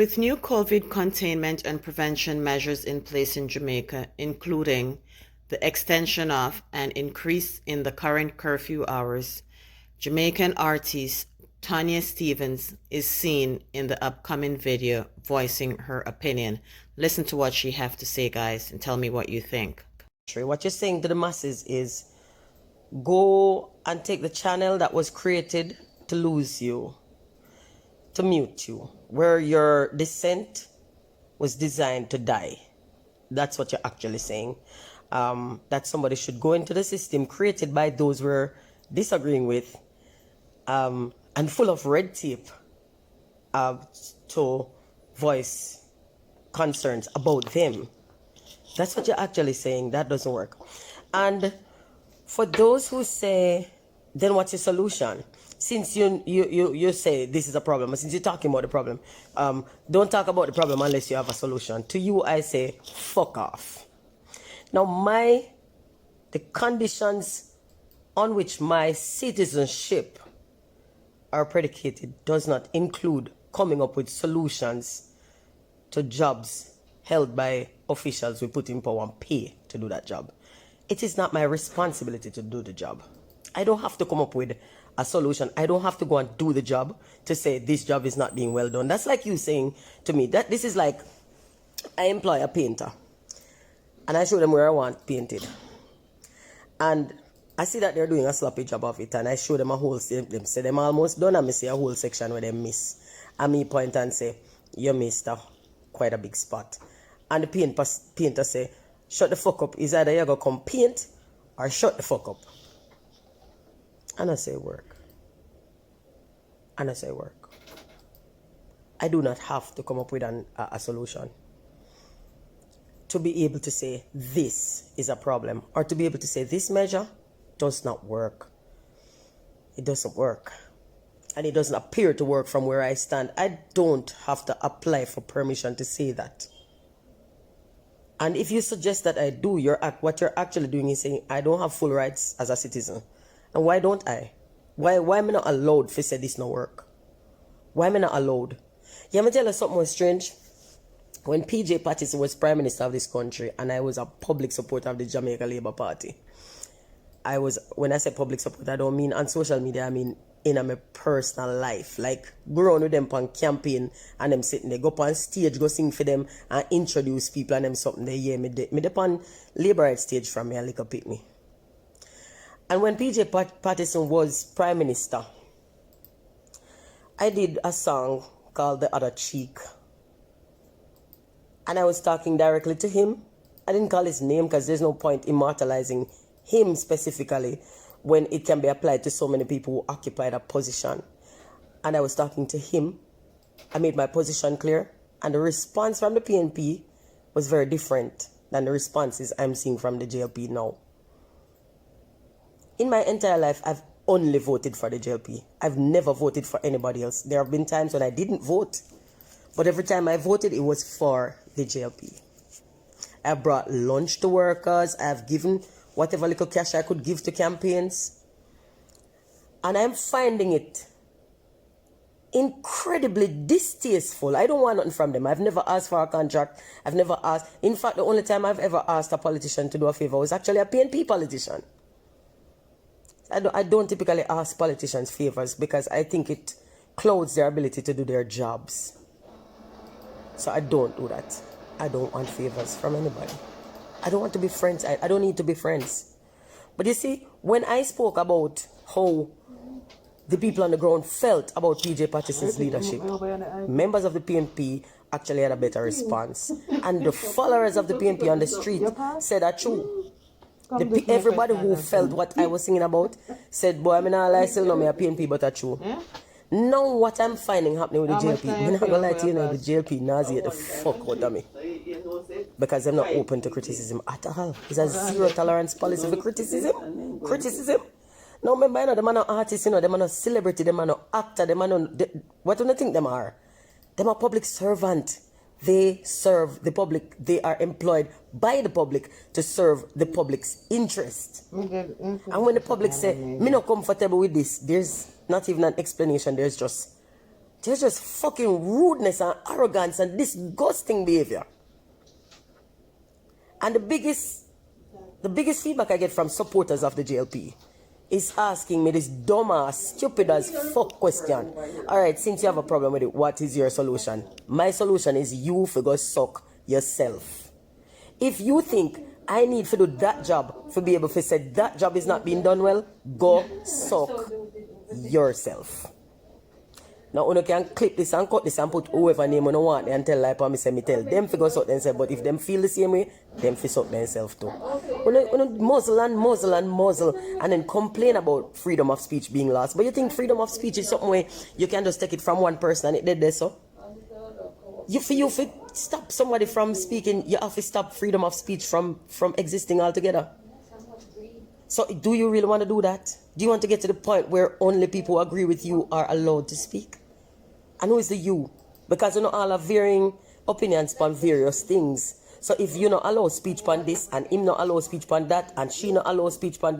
With new COVID containment and prevention measures in place in Jamaica, including the extension of and increase in the current curfew hours, Jamaican artist Tanya is seen in the upcoming video voicing her opinion. Listen to what she have to say, guys, and tell me what you think. What you're saying to the masses is go and take the channel that was created to lose you, to mute you, where your descent was designed to die. That's what you're actually saying. That somebody should go into the system created by those we're disagreeing with, and full of red tape, to voice concerns about them. That's what you're actually saying. That doesn't work. And for those who say, then what's your solution? Since you say this is a problem, since you're talking about the problem, don't talk about the problem unless you have a solution. To you, I say, fuck off. Now, the conditions on which my citizenship are predicated does not include coming up with solutions to jobs held by officials we put in power and pay to do that job. It is not my responsibility to do the job. I don't have to come up with a solution. I don't have to go and do the job to say this job is not being well done. That's like you saying to me that this is like I employ a painter and I show them where I want painted. And I see that they're doing a sloppy job of it, and I show them a whole, them say them almost done, and I see a whole section where they miss. And me point and say, you missed quite a big spot. And the painter say, shut the fuck up. It's either you're going to come paint or shut the fuck up. And I say, work. And I say, work. I do not have to come up with a solution to be able to say this is a problem, or to be able to say this measure does not work. It doesn't work. And it doesn't appear to work from where I stand. I don't have to apply for permission to say that. And if you suggest that I do, what you're actually doing is saying I don't have full rights as a citizen. And why don't I? Why am I not allowed to say this no work? Why am I not allowed? Yeah, I'm going to tell you something more strange. When PJ Patterson was Prime Minister of this country and I was a public supporter of the Jamaica Labour Party, when I say public support, I don't mean on social media, I mean in my personal life. Like, go around with them on campaign and them sitting there, go up on stage, go sing for them and introduce people and them something they hear me. Me on Labour Right stage from me and lick up pick me. And when PJ Patterson was Prime Minister, I did a song called The Other Cheek. And I was talking directly to him. I didn't call his name because there's no point immortalizing him specifically when it can be applied to so many people who occupy that position. And I was talking to him. I made my position clear. And the response from the PNP was very different than the responses I'm seeing from the JLP now. In my entire life, I've only voted for the JLP. I've never voted for anybody else. There have been times when I didn't vote. But every time I voted, it was for the JLP. I brought lunch to workers. I've given whatever little cash I could give to campaigns. And I'm finding it incredibly distasteful. I don't want nothing from them. I've never asked for a contract. I've never asked. In fact, the only time I've ever asked a politician to do a favor was actually a PNP politician. I don't typically ask politicians favors because I think it clouds their ability to do their jobs. So I don't do that. I don't want favors from anybody. I don't want to be friends. I don't need to be friends. But you see, when I spoke about how the people on the ground felt about PJ Patterson's leadership, members of the PNP actually had a better response. And the followers of the PNP on the street said that true. Everybody who felt what I was singing about said, boy, I'm not lie, still know me a PNP, but that's true. Now what I'm finding happening with the JLP, I'm not gonna lie to you now, the JLP nauseate the fuck out of me. Because I'm not open to criticism at all. It's a zero tolerance policy for criticism. Now remember, you know, them are not artists, you know, them are not celebrity, them are not actor, them are not, what do you think them are? Them are public servant. They serve the public. They are employed by the public to serve the public's interest. And when the public say, me not comfortable with this, there's not even an explanation. There's just There's just fucking rudeness and arrogance and disgusting behavior. And the biggest feedback I get from supporters of the JLP is asking me this dumb ass, stupid as fuck question. Alright, since you have a problem with it, what is your solution? My solution is you for go suck yourself. If you think I need to do that job to be able to say that job is not being done well, go suck yourself. Now, you can clip this and cut this and put whoever name you want and tell like me say me tell them figure suck themselves, but if them feel the same way, them fi suck themselves too. You muzzle and then complain about freedom of speech being lost. But you think freedom of speech is something where you can just take it from one person and it did this so? You stop somebody from speaking, you have to stop freedom of speech from existing altogether. So do you really want to do that? Do you want to get to the point where only people who agree with you are allowed to speak? And who is the you? Because you know all have varying opinions on various things. So if you not allow speech on this and him not allow speech on that and she not allow speech on